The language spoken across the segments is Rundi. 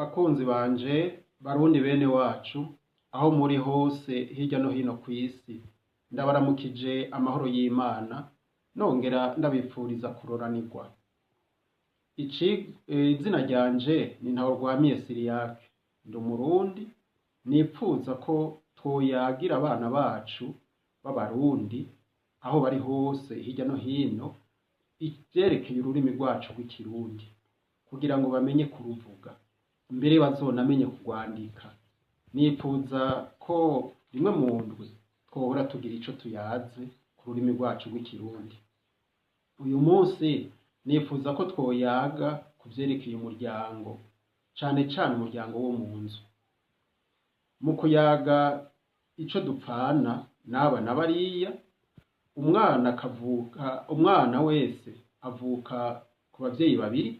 Bakunzi banje, barundi bene wacu, aho muri hose hirya no hino kw'isi, ndabaramukije amahoro y'Imana, nongera ndabipfuriza kuroranirwa. Izina ryanje ni Ntahorwamiye Siriyake, ndi Umurundi, nipfuza ko twoyagira abana bacu b'Abarundi, aho bari hose hirya no hino, ivyerekeye ururimi rwacu rw'ikirundi, kugira ngo bamenye kuruvuga, mbere bazonamenye kurwandika. Nipfuza ko rimwe mu ndwi twohora tugira ico tuyaze ku rurimi rwacu rw'ikirundi. Uyu munsi nipfuza ko twoyaga ku vyerekeye umuryango, cane cane umuryango wo mu nzu. Mu kuyaga ico dupfana n'aba na bariya, umwana wese avuka ku bavyeyi babiri,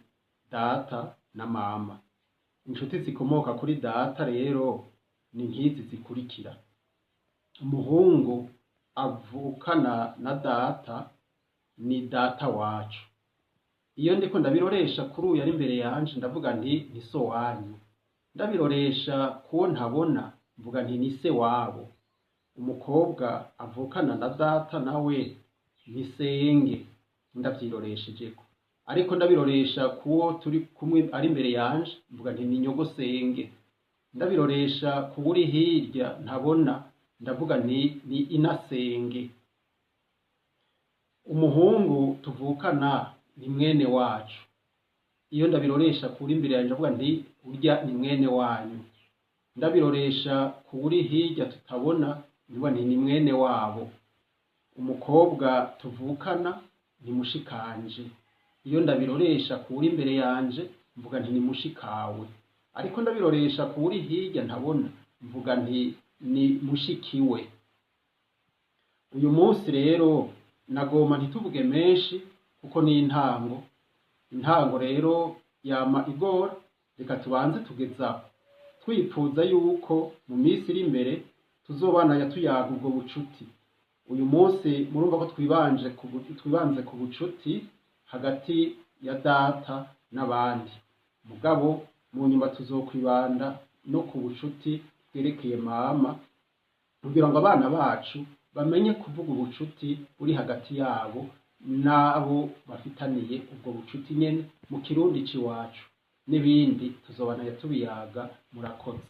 data na mama. Inshuti zikomoka kuri data rero ni nkizi zikurikira: umuhungu avukana na data ni data wacu. Iyo ndiko ndabiroresha kuri uyu ari imbere yanje ndavuga nti ni so wanyu. Ndabiroresha kuwo ntabona mvuga nti ni se wabo. Umukobwa avukana na data nawe ni senge, ndavyiroreshejeko. Ariko ndabiroresha kuwo turi kumwe ari imbere yanje mvuga nti ni nyogosenge. Ndabiroresha kuwuri hirya ntabona ndavuga nti ni inasenge. Umuhungu tuvukana ni mwene wacu. Iyo ndabiroresha kuwuri imbere yanje ndavuga nti urya ni mwene wanyu. Ndabiroresha kuwuri hirya tutabona ndavuga nti ni mwene wabo. Umukobwa tuvukana ni mushikanje. Iyo ndabiroresha kuwuri imbere yanje mvuga nti ni mushikawe. Ariko ndabiroresha kuwuri hirya ntabona mvuga nti ni mushikiwe. Uyu munsi rero nagomba ntituvuge menshi kuko ni intango. Intango rero yama igora, reka tubanze tugezaho. Twipfuza yuko mu minsi iri imbere tuzobana tuyaga ubwo bucuti. Uyu munsi murumva ko twibanze ku bucuti hagati ya data n'abandi. Mugabo mu nyuma tuzokwibanda no ku bucuti bwerekeye mama, kugira ngo abana bacu bamenye kuvuga ubucuti buri hagati yabo n'abo bafitaniye ubwo bucuti nyene mu kirundi c'iwacu. N'ibindi tuzobana tubiyaga. Murakoze.